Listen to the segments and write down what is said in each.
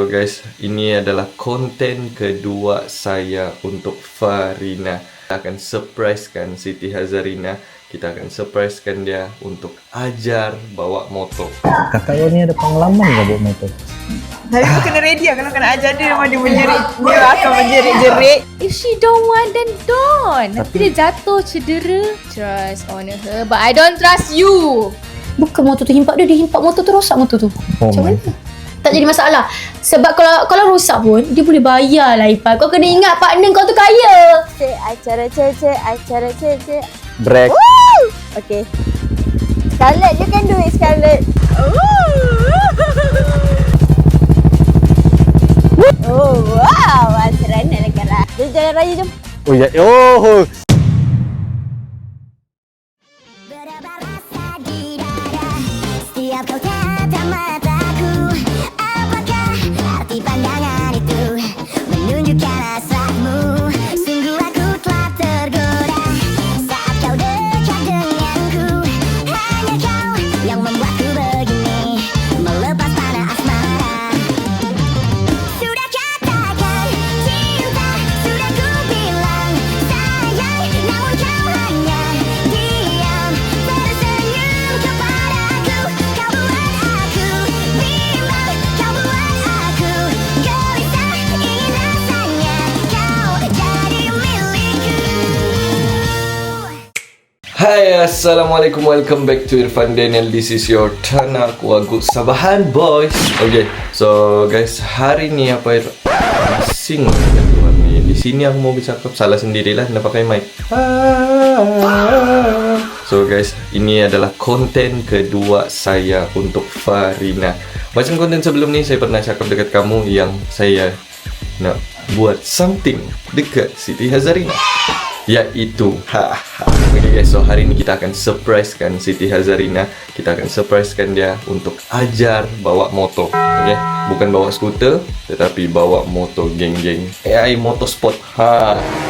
So guys, ini adalah konten kedua saya untuk Farina. Kita akan surprisekan Siti Hazarina. Kita akan surprisekan dia untuk ajar bawa motor. Kakak kau ni ada pengalaman ke bawa motor? Tapi kau kena ready lah. Kalau kena ajar dia, memang dia menjerit. Dia akan menjerit-jerit. If she don't want, then don't. Nanti dia jatuh, cedera. Trust on her, but I don't trust you. Bukan motor tu himpak dia himpak motor tu, rosak motor tu. Oh Macam my. mana? Tak jadi masalah. Sebab kalau rosak pun, dia boleh bayar lah Ipah. Kau kena ingat partner kau tu kaya. Acara cece. Break. Okay. Scarlett, you can do it, Scarlett. Oh, wow. Seronok lah Kara. Jom jalan raya, jom. Oh ya. Oh. Setiap kau tatap mataku, apakah arti pandangan itu menunjukkan hasratmu? Sungguh aku telah tergoda saat kau dekat denganku. Hanya kau yang membuatku begini, melepas panah asmara. Sudah katakan cinta, sudah ku bilang sayang, namun kau hanya diam, tersenyum kepadaku. Kau buat aku bimbang, kau buat aku gelisah, ingin rasanya kau jadi milikku. Hai, Assalamualaikum, welcome back to Irfan Daniel. This is your Tanak Wagu Sabahan Boys. Okay, so guys, hari ni apa sing ni. Di sini aku mau bercakap salah sendirilah, nak pakai mic. So guys, ini adalah konten kedua saya untuk Farina. Macam konten sebelum ni saya pernah cakap dekat kamu yang saya nak buat something dekat Siti Hazarina, yaitu okay guys, so hari ni kita akan surprisekan Siti Hazarina. Kita akan surprisekan dia untuk ajar bawa motor. Okay, bukan bawa skuter, tetapi bawa motor geng-geng AI Motorsport.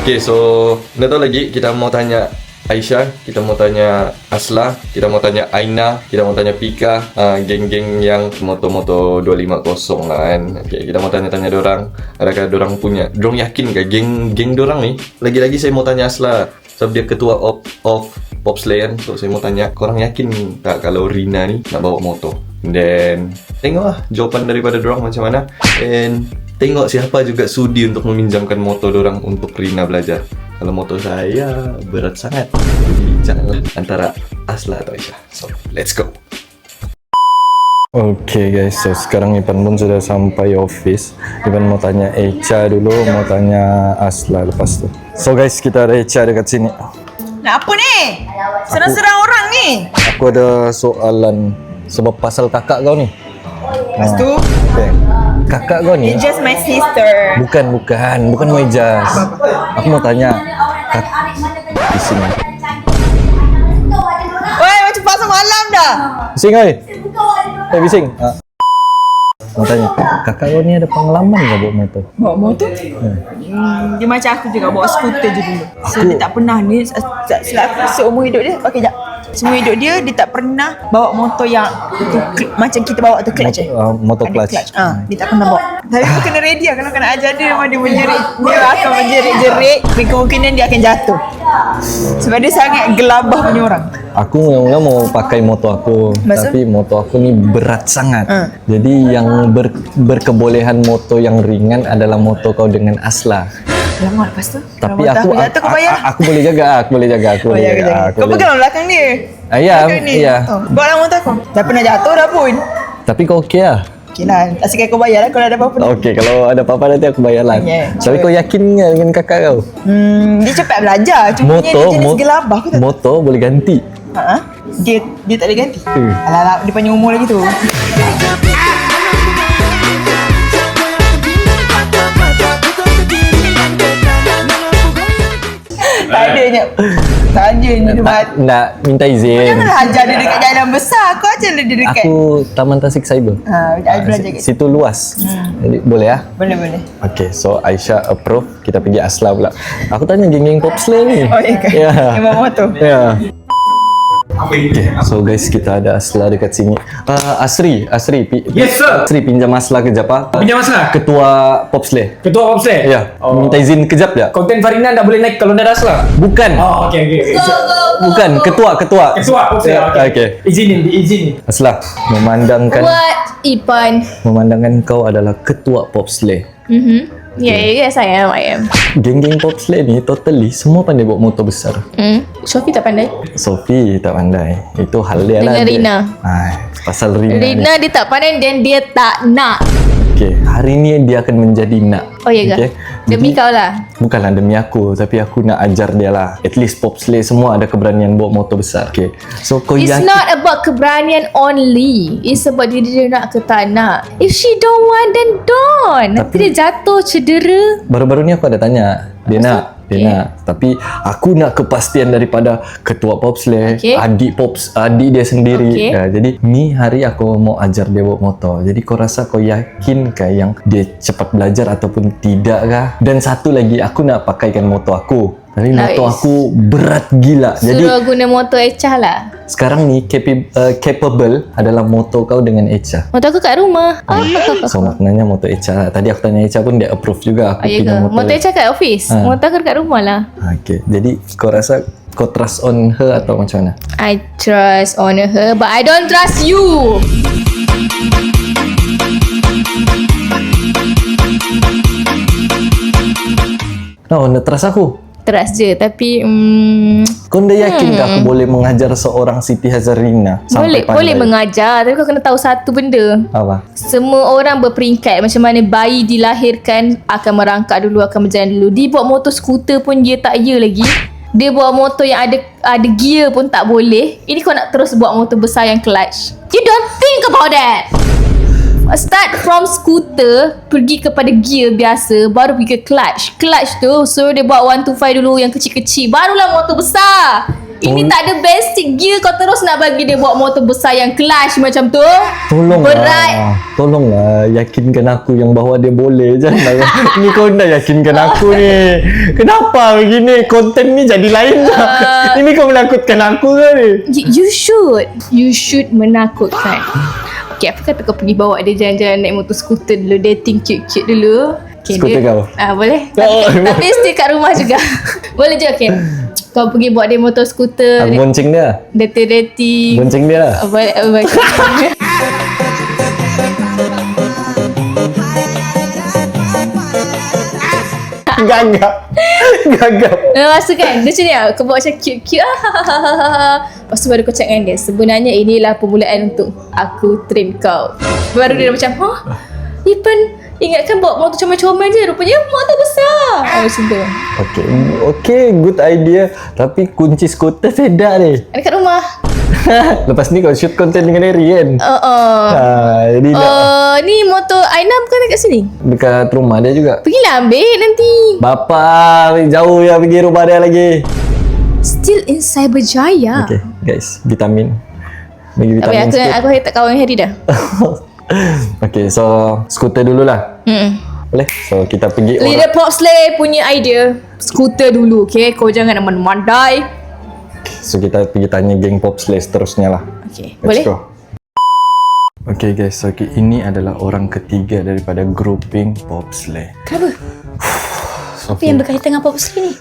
Okay, so nak tahu lagi, kita mau tanya Aisyah, kita mau tanya Asla, kita mau tanya Aina, kita mau tanya Pika, geng-geng yang moto-moto 250 lah kan. Okay, kita mau tanya-tanya dorang, adakah dorang punya, dorang yakin ke geng dorang ni? Lagi-lagi saya mau tanya Asla, sebab dia ketua of Popslay kan. So saya mau tanya, korang yakin tak kalau Rina ni nak bawa motor? Dan tengoklah jawapan daripada dorang macam mana. And tengok siapa juga sudi untuk meminjamkan motor dorang untuk Rina belajar. Kalau motor saya berat sangat, jadi janganlah antara Asla atau Aisyah. So let's go. Okay guys, so sekarang Ipan pun sudah sampai office. Ipan mau tanya Echa dulu, mau tanya Asla lepas tu. So guys, kita ada Echa dekat sini. Nak apa ni? Serang-serang orang ni. Aku ada soalan sebab pasal kakak kau ni. Lepas tu, Okay. Kakak kau ni it's just my sister. bukan mau ijaz. Aku mau tanya di sini. Woi, macam pasal malam dah. Bising oi. Bising. Mau tanya, kakak kau ni ada pengalaman ke bawa motor? Bawa motor? Dia macam aku juga, bawa skuter je dulu. So dia tak pernah ni, seumur hidup dia, okay jap. Seumur hidup dia tak pernah bawa motor yang tu, macam kita bawa tu clutch Motor Ada clutch. Dia tak pernah bawa. Tapi kau kena ready lah. Kalau kena ajar dia, memang dia menjerit. Dia akan menjerit-jerit. Tapi kemungkinan dia akan jatuh. Sebab dia sangat gelabah punya orang. Aku mula-mula mau pakai motor aku, Maksud? tapi motor aku ni berat sangat. Jadi yang berkebolehan motor yang ringan adalah motor kau dengan Asla. Lama lepas tu. Tapi kalau aku jatuh kau bayar. aku boleh jaga, aku boleh jaga. Kau pegang belakang dia. Ya, Belakang ni. ya. Bawa lah motor kau. Tak pernah jatuh dah pun. Tapi kau okey lah. Okey lah. Asalkan kau bayar lah kalau ada apa-apa. Okey, kalau ada apa-apa nanti aku bayar lah. Yeah, Tapi kau yakin ke dengan kakak kau? Dia cepat belajar. Cuma dia jenis gelabah. Aku tak motor boleh ganti. Dia tak boleh ganti. Alah, dia panjang umur lagi tu. Tak adanya Nak minta izin. Janganlah ajar dia dekat jalan besar. Kau ajarlah dia dekat Aku Taman Tasik Cyber. belajar kat Situ luas. Jadi boleh ah? Boleh. Okay, so Aisyah approve. Kita pergi Asla pula. Aku tanya geng-geng Popslay ni. Oh, iya ke? Ya. Yang bawa motor. Ya. Okay, so guys, kita ada Asla dekat sini. Asri, Yes, sir. Asri pinjam Asla kejap ah. Pinjam Asla? Ketua Popsle. Ketua Popsle? Ya, minta izin kejap ya. Konten Farina tak boleh naik kalau dah Asla? Bukan. Oh, okay. Bukan, ketua. Ketua Popsle, Ya, okay. Izinin. Asla, memandangkan What? Ipan. kau adalah ketua Popsle. Yes, I am. Geng-geng Popsle ni totally semua pandai bawa motor besar. Sophie tak pandai. Sophie tak pandai. Itu hal dia lah. Dengan Rina. Pasal Rina ni. Rina dia tak pandai dan dia tak nak. Okay, hari ni dia akan menjadi nak. Oh ya ke? Okay? Demi Jadi, kau lah. Bukanlah demi aku, tapi aku nak ajar dia lah. At least Popsle semua ada keberanian bawa motor besar. Okay. So kau It's yakin? not about keberanian only. It's about diri dia nak ke tak nak. If she don't want, then don't. Nanti dia jatuh, cedera. Baru-baru ni aku ada tanya. Dia nak. Tapi aku nak kepastian daripada ketua Popsle, Okay. adik dia sendiri. Okay. Jadi ni hari aku mau ajar dia bawa motor. Jadi kau rasa kau yakin kah yang dia cepat belajar ataupun tidak kah? Dan satu lagi, aku nak pakaikan motor aku. Tapi motor Nice. aku berat gila. Jadi Suruh guna motor Echah lah. sekarang ni capable adalah motor kau dengan Echa. Motor aku kat rumah. So maknanya motor Echa lah. Tadi aku tanya Echa pun dia approve juga aku Ya ke? pinjam motor. Motor Echah kat office. Motor aku kat rumah lah. Okay. Jadi kau rasa kau trust on her atau macam mana? I trust on her, but I don't trust you. No, nak trust aku. Trust je, tapi Kau dah yakin tak aku boleh mengajar seorang Siti Hazarina sampai boleh mengajar, tapi kau kena tahu satu benda. Apa? Semua orang berperingkat. Macam mana bayi dilahirkan akan merangkak dulu, akan berjalan dulu. Dia bawa motor skuter pun dia tak ya lagi. Dia bawa motor yang ada gear pun tak boleh. Ini kau nak terus bawa motor besar yang clutch. You don't think about that. Start from scooter, pergi kepada gear biasa, baru pergi ke clutch. Clutch tu suruh dia buat 1 to 5 dulu yang kecil-kecil, barulah motor besar. Ini tak ada basic gear, kau terus nak bagi dia buat motor besar yang clutch macam tu. Berat. Tolonglah yakinkan aku yang bahawa dia boleh. Janganlah. Ni kau dah yakinkan aku ni. Kenapa begini? Konten ni jadi lain lah. Ini kau menakutkan aku ke ni? You should menakutkan. Okay, apa kata kau pergi bawa dia jalan-jalan naik motor skuter dulu, dating cute-cute dulu. Okay, Skuter kau? Boleh. Oh. Tapi still kat rumah juga. Boleh je, okay. Kau pergi bawa dia motor skuter, Aku bonceng dia. dating. Bonceng dia lah. Boleh. Gagap. Masa kan dia macam ni lah, kau buat macam cute-cute. Lepas tu baru kau cakap dengan dia, sebenarnya inilah permulaan untuk aku train kau. Baru dia macam, Ipan ingatkan bawa motor comel-comel je, rupanya motor besar. Macam tu. Okay, good idea. Tapi kunci skuter tidak ni. Ada kat rumah. Lepas ni kau shoot konten dengan Eri kan? Jadi Ni motor Aina bukan dekat sini? dekat rumah dia juga. Pergilah ambil nanti. Bapa jauh ya pergi rumah dia lagi. Still in Cyberjaya. Okay guys, vitamin. Bagi Tak vitamin payah, aku tak kawan dengan Harry dah. Okay, so skuter dululah. Boleh? So kita pergi Leader Popsle punya idea, skuter dulu, okay? Kau jangan mandai. So kita pergi tanya geng Popsle seterusnya lah. Okay, Let's boleh? go. Okay guys, ini adalah orang ketiga daripada grouping Popsle. Kenapa? So, Apa yang berkaitan dengan Popsle ni?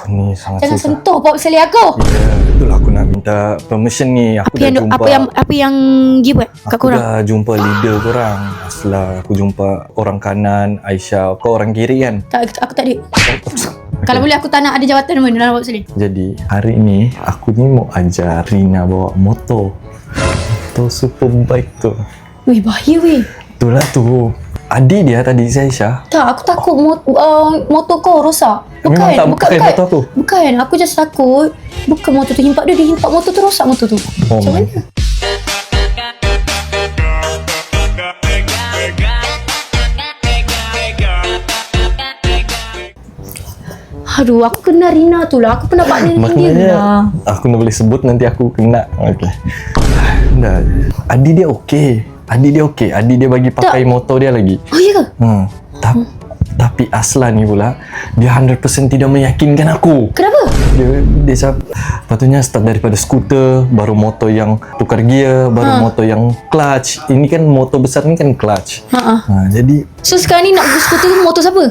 ni sangat Jangan susah. sentuh Popsle aku. Itulah aku nak minta permission ni. Aku dah jumpa. Apa yang dia buat kat Aku dah jumpa leader korang. Asla aku jumpa orang kanan, Aisyah. Kau orang kiri kan? Tak, aku tak ada. Kalau boleh aku tak nak ada jawatan mana dalam Popsle. Jadi hari ni aku ni mau ajar Rina bawa motor. Motor superbike tu. Weh, bahaya weh. Itulah tu. Adik dia tadi si Aisyah. Tak, aku takut motor kau rosak. Memang tak bukan motor aku. Bukan, aku just takut. Bukan motor tu himpak dia himpak motor tu rosak motor tu. Oh Macam my. mana? Aduh, aku kenal Rina tu lah. Aku pernah partner dengan dia Maknanya lah. aku nak boleh sebut nanti aku kena. Okay. Dah. Adik dia okey. Adik dia bagi pakai motor dia lagi. Oh, iya ke? Tapi Tapi Asla ni pula, dia 100% tidak meyakinkan aku. Kenapa? Dia patutnya start daripada skuter, baru motor yang tukar gear, baru motor yang clutch. Ini kan motor besar ni kan clutch. Jadi So sekarang ni nak beli skuter tu motor siapa?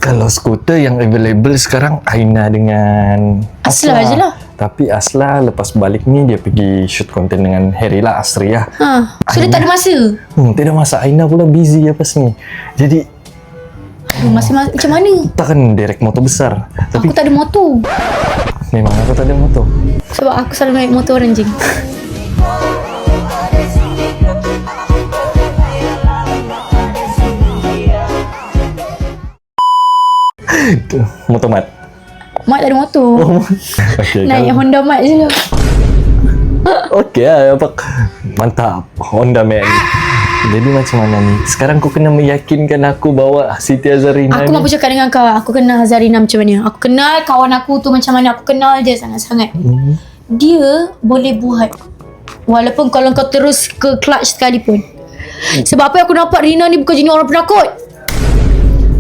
kalau skuter yang available sekarang Aina dengan Asla je lah. Tapi Asla lepas balik ni dia pergi shoot konten dengan Harry lah, Asri lah. So dia tak ada masa? Tak ada masa. Aina pula busy lepas ni. Jadi Masa macam mana? takkan direct motor besar. Tapi Aku tak ada motor. memang aku tak ada motor. Sebab aku selalu naik motor orang jing. Motor mat. Mak tak ada motor. Okay, Naik Honda Mat je lah. Okey lah. Mantap. Honda man. Jadi macam mana ni? Sekarang kau kena meyakinkan aku bahawa Siti Azarina Aku ni... mampu cakap dengan kau. Aku kenal Zarina macam mana. Aku kenal kawan aku tu macam mana. Aku kenal dia sangat-sangat. Dia boleh buat. Walaupun kalau kau terus ke clutch sekalipun. Sebab apa yang aku nampak, Rina ni bukan jenis orang penakut.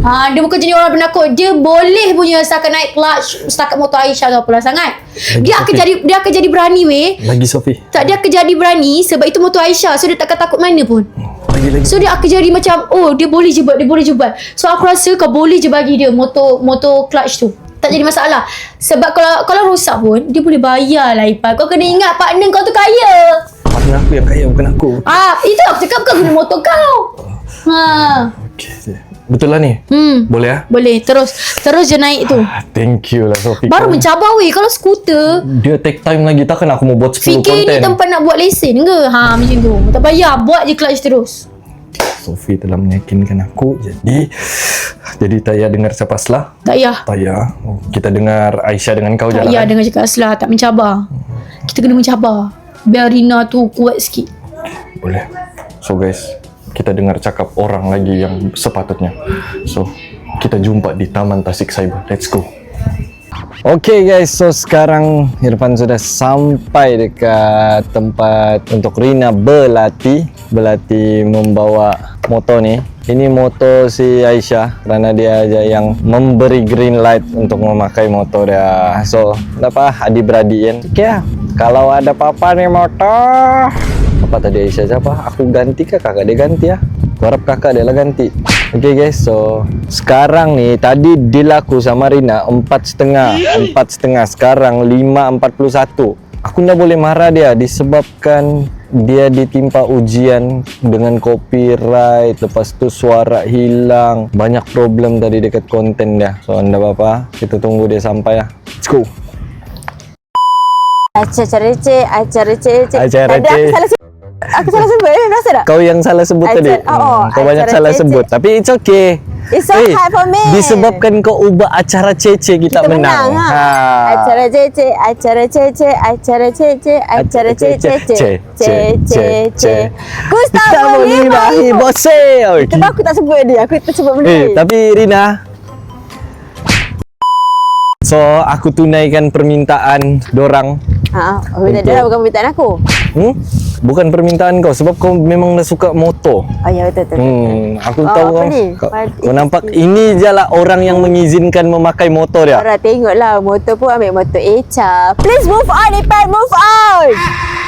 Dia bukan jenis orang penakut. Dia boleh punya setakat naik clutch, setakat motor Aisyah tu apalah sangat. Dia akan jadi berani weh. Lagi Sofi. Tak, dia akan jadi berani sebab itu motor Aisyah. So dia takkan takut mana pun. Lagi. So dia akan jadi macam, oh dia boleh je buat, dia boleh je buat. So aku rasa kau boleh je bagi dia motor clutch tu. Tak jadi masalah. Sebab kalau rosak pun, dia boleh bayar lah Ipan. Kau kena ingat partner kau tu kaya. Partner aku yang kaya, bukan aku. Itu aku cakap kau guna motor kau. Okey. Betul lah ni? Boleh lah? Boleh. Terus je naik tu. Thank you lah Sofi. Baru mencabar weh. Kalau skuter, Dia take time lagi. Takkan aku mau buat 10 fikir konten. ni tempat nak buat lesen ke? Macam tu. Tak payah. Buat je clutch terus. Sofi telah meyakinkan aku. Jadi tak payah dengar siapa Asla. Tak payah. Tak payah. Kita dengar Aisyah dengan kau je Tak lah. payah dengan cakap Aslah. Tak mencabar. Kita kena mencabar. Biar Rina tu kuat sikit. Boleh. So guys, kita dengar cakap orang lagi yang sepatutnya. So, kita jumpa di Taman Tasik Cyber. Let's go. Okay guys, so sekarang Irfan sudah sampai dekat tempat untuk Rina berlatih membawa motor ni. Ini motor si Aisyah kerana dia aja yang memberi green light untuk memakai motor dia. So, apa adik-beradik kan? Okay lah. Kalau ada apa-apa nih motor, apa tadi Aisyah siapa? Aku ganti kah? Kakak dia ganti ya. Aku harap kakak dia lah ganti. Okay guys, so sekarang ni tadi deal aku sama Rina 4,5. Sekarang 5.41. Aku ndak boleh marah dia disebabkan dia ditimpa ujian dengan copyright, lepas tu suara hilang, banyak problem tadi dekat konten dia. So ndak apa-apa, kita tunggu dia sampai lah. Let's go. Acara receh. Acara Tadi receh. aku salah sebut rasa tak? Kau yang salah sebut tadi. Kau banyak salah sebut. Tapi it's okay. It's so hard for me. Disebabkan kau ubah acara cece kita menang. Acara cece. Gustavo Limahi. Bose. Tapi aku tak sebut dia. Aku tak sebut benda ni. Tapi Rina, so aku tunaikan permintaan dorang. Dia bukan permintaan aku. Bukan permintaan kau sebab kau memang dah suka motor. Ya betul. Aku tahu apa ni? kau nampak ini je lah orang yang mengizinkan memakai motor dia. Orang tengoklah motor pun ambil motor Echa. Please move on Ipan, move on.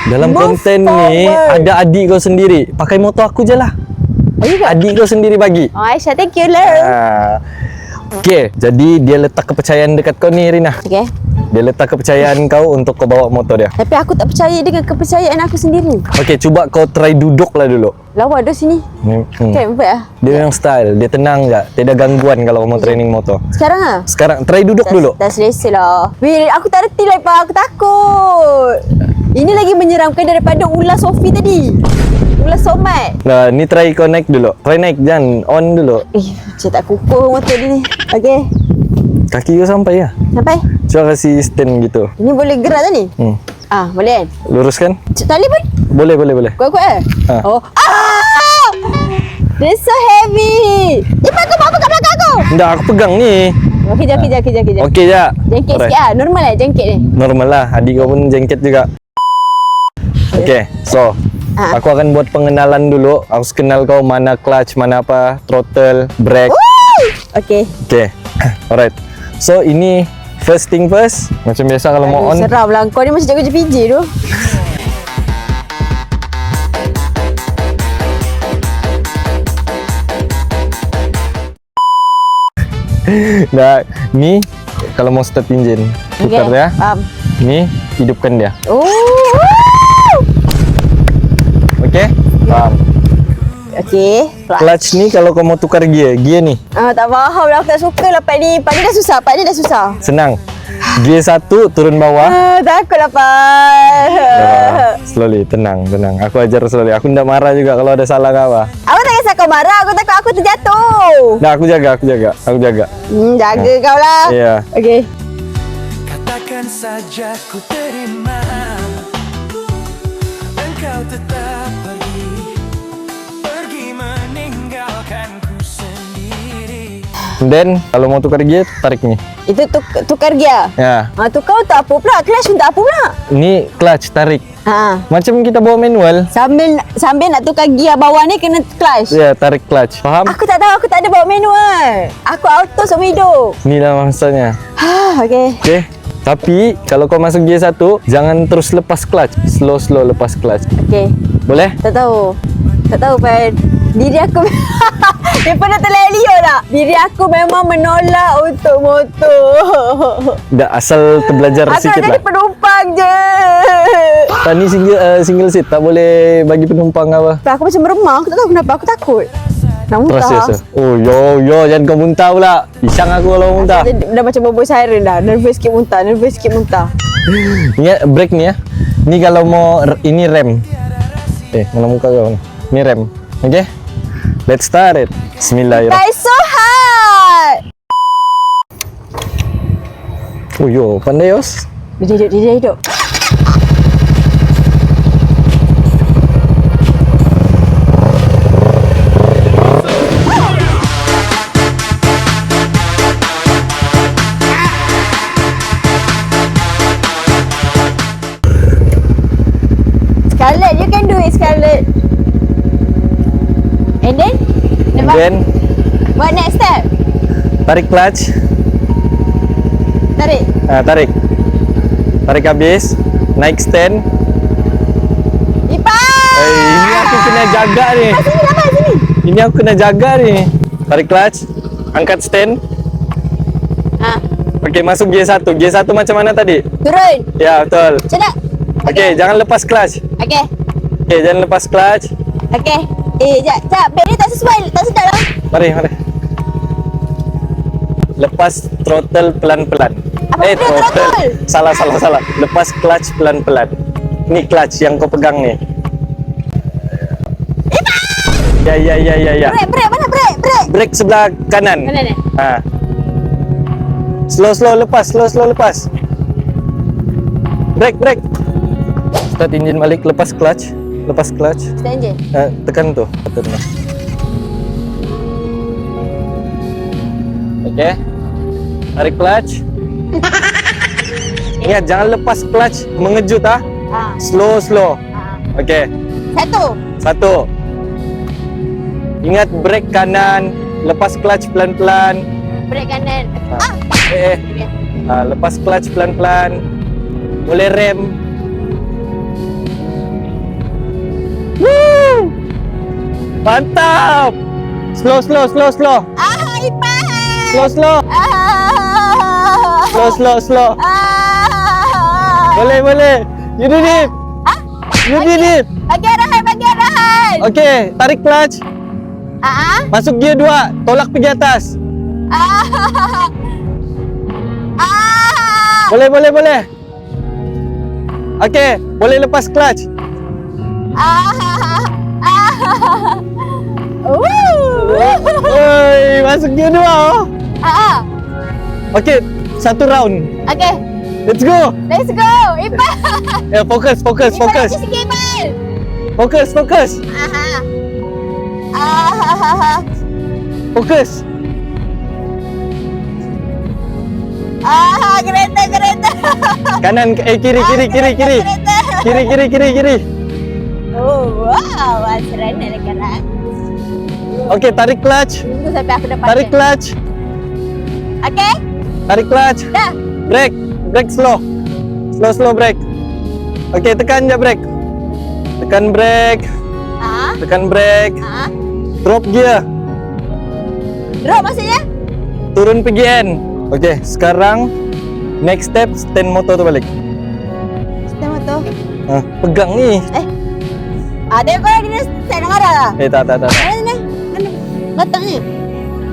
Dalam Move konten ni forward. ada adik kau sendiri. Pakai motor aku je lah. Adik kau sendiri bagi. Aisyah, thank you lah. Okay, jadi dia letak kepercayaan dekat kau ni Rina. Okay. Dia letak kepercayaan kau untuk kau bawa motor dia. Tapi aku tak percaya dengan kepercayaan aku sendiri. Okay, cuba kau try duduk lah dulu. Lawa duduk sini. Okay, buat lah. Dia yang style, dia tenang je. Tiada gangguan kalau kau mau training motor. Sekarang lah. Sekarang try duduk dulu. Tak selesa lah. Weh, aku tak reti lah Ipan. Aku takut. Ini lagi menyeramkan daripada ulas Sofi tadi. Ulas Somat. Nah, ni try kau naik dulu. Try naik, jangan on dulu. Macam tak kukuh motor ni. Okay. Kaki kau sampai ya? Sampai. Cuba kasih stand gitu. Ini boleh gerak tak ni? Boleh kan? Luruskan? Tali pun? Boleh. Kuat-kuat Ha. Oh. This so heavy. Ipan kau bawa apa kat belakang aku? Nggak, aku pegang ni. Kejap. Okey je. Jengket sikit lah. Normal lah jengket ni. Normal lah. Adik kau pun jengket juga. Okay, so aku akan buat pengenalan dulu. Aku kenal kau mana clutch, mana apa, throttle, brake. Okay. Okay. Alright. So ini first thing first. Macam biasa kalau mau on. Seram lah. Kau ni macam jaga JPJ tu. Dah, ni kalau mau start enjin, putar dia. Faham. Ni hidupkan dia. Oh. Okay? Faham. Okay. Clutch ni kalau kau mau tukar gear ni Tak faham lah. Aku tak suka lah part ni. Part ni dah susah. Part ni dah susah. senang. Gear 1 turun bawah. Takut lah Pak. Slowly, tenang. Aku ajar slowly. Aku tidak marah juga kalau ada salah ke apa. Aku tak kisah kau marah. Aku takut aku terjatuh. Nah, aku jaga. Jaga kau lah. Ya. Okay. Katakan saja ku terima, engkau tetap pergi meninggalkanku sendiri. Then kalau mau tukar gear, tarik ni. Itu tukar gear. Ya. Tukar untuk apa pula? Clutch untuk apa pula? Ni clutch tarik. Macam kita bawa manual. Sambil nak tukar gear bawah ni kena clutch. Ya, tarik clutch. Faham? Aku tak tahu. Aku tak ada bawa manual. Aku auto seumur hidup. Ni lah maksudnya. Okay. Okay. Tapi kalau kau masuk gear 1, jangan terus lepas clutch. Slow lepas clutch. Okay. Boleh? Tak tahu Pan. Diri aku dia pernah terlihat Leo tak? Diri aku memang menolak untuk motor. Dah asal terbelajar Aku sikit nak lah. jadi penumpang je. Tadi single seat tak boleh bagi penumpang apa. Aku macam meremang. Aku tak tahu kenapa. Aku takut nak muntah. Terus ya. Oh yo jangan kau muntah pula. Pisang aku kalau muntah. Dah macam bobo siren dah. Nervous sikit muntah. Ingat brake ni ya. Ni kalau mau ini rem. Mana muka kau ni? Ni rem. Okay? Let's start it. Bismillahirrahmanirrahim. That's so hard. Oh yo, pandai Yos. Dia hidup. Scarlett, you can do it, Scarlett. And then? What next step? Tarik clutch. Tarik. Tarik habis. Naik stand. Ini aku kena jaga ni. Sini. Ini aku kena jaga ni. Tarik clutch. Angkat stand. Okey, masuk gear 1. Gear 1 macam mana tadi? Turun. Ya, betul. Macam nak? Okey, jangan lepas clutch. Okay. Okey, jangan lepas clutch. Okay. Sekejap. Beg ni tak sesuai. Tak sedap lah. Mari. Lepas throttle pelan-pelan. Throttle? Salah. Lepas clutch pelan-pelan. Ni clutch yang kau pegang ni. Ya. Brake. Mana brake? Brake sebelah kanan. Kanan eh? Slow lepas. Brake. Start engine balik, lepas clutch. Start engine. Tekan tu. Okey. Tarik clutch. Ingat jangan lepas clutch mengejut ah. Slow. Okey. Satu. Ingat brake kanan, lepas clutch pelan-pelan. Brake kanan. Lepas clutch pelan-pelan. Boleh rem. Woo! Mantap. Slow. Ipan. Slow. Boleh. You did it. Bagi arahan. Okay, tarik clutch. Masuk gear 2, tolak pergi atas. Boleh. Okay, boleh lepas clutch. Oi, masuk gear 2. Okay, satu round. Okay. Let's go. Ipan. Fokus. Ipan sikit, Ipan. Fokus. Fokus. Kereta. Kanan, kiri. Kereta. Kiri. Oh, wow. Seronok dekat. Okay, tarik clutch. Tunggu sampai aku dapat. Tarik clutch. Okay? Tarik clutch. Dah. Brake. Brake slow. Slow brake. Okay, tekan je brake. Tekan brake. Ha? Tekan brake. Ha? Drop gear. Drop maksudnya? Turun pergi N. Okay, sekarang next step stand motor tu balik. Stand motor. Pegang ni. Ada kau dia stand nak arah lah. Tak. Mana? Letaknya.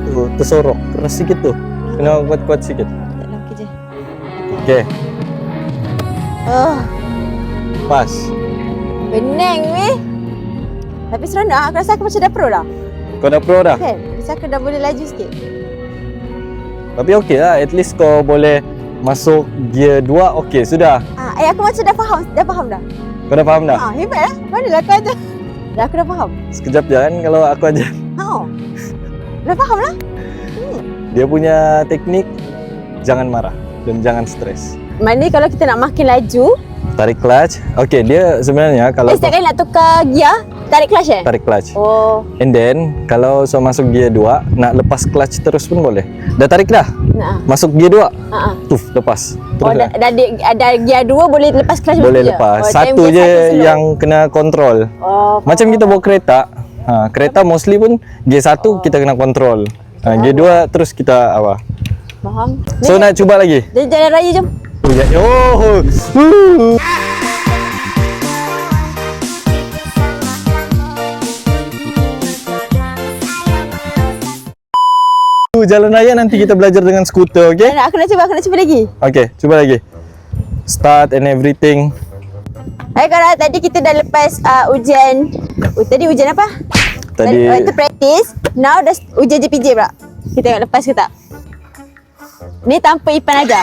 Tu, tersorok. Keras sikit tu. Kena kuat-kuat sikit. Tak nak kerja. Okay, Oh, pas. pening weh. Tapi seronok. Aku rasa aku macam dah pro dah. Kau dah pro dah? Kan? Rasa aku dah boleh laju sikit. Tapi okey lah, at least kau boleh masuk gear 2, okey sudah. Aku macam dah faham dah. Kau dah faham dah? Hebat lah. Manalah kau ajar. Dah aku dah faham. Sekejap je kan kalau aku ajar. Dah faham lah. Dia punya teknik, jangan marah dan jangan stres. Mana kalau kita nak makin laju, Tarik clutch. Okey, dia sebenarnya kalau setiap kali nak tukar gear, tarik clutch tarik clutch. Oh, And then, kalau so masuk gear 2, nak lepas clutch terus pun boleh. Dah tarik dah? nah. Masuk gear 2? Ha. Tuf, lepas. Oh, Terus dah ada gear 2 boleh lepas clutch boleh je? lepas. Oh, Satu time je gear satu slow. yang kena kontrol. Oh, Macam kita bawa kereta, kereta mostly pun gear 1 kita kena kontrol. Gear 2 terus kita apa? faham. So nak cuba lagi? Jadi jalan raya jom. Oh ya. Jalan raya nanti kita belajar dengan skuter, okey? Aku nak cuba lagi. Okey, cuba lagi. Start and everything. Kalau tadi kita dah lepas ujian. Tadi ujian apa? Tadi Itu practice. Now dah ujian JPJ pula. Kita tengok lepas ke tak. Ni tanpa Ipan aja.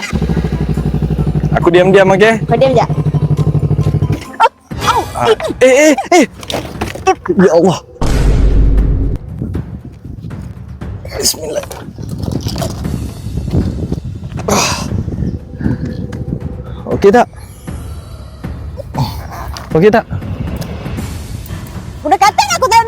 aku diam-diam, okey? Kau diam je. Ya Allah. Bismillah. Okey tak? Okey tak? Udah kata aku tadi.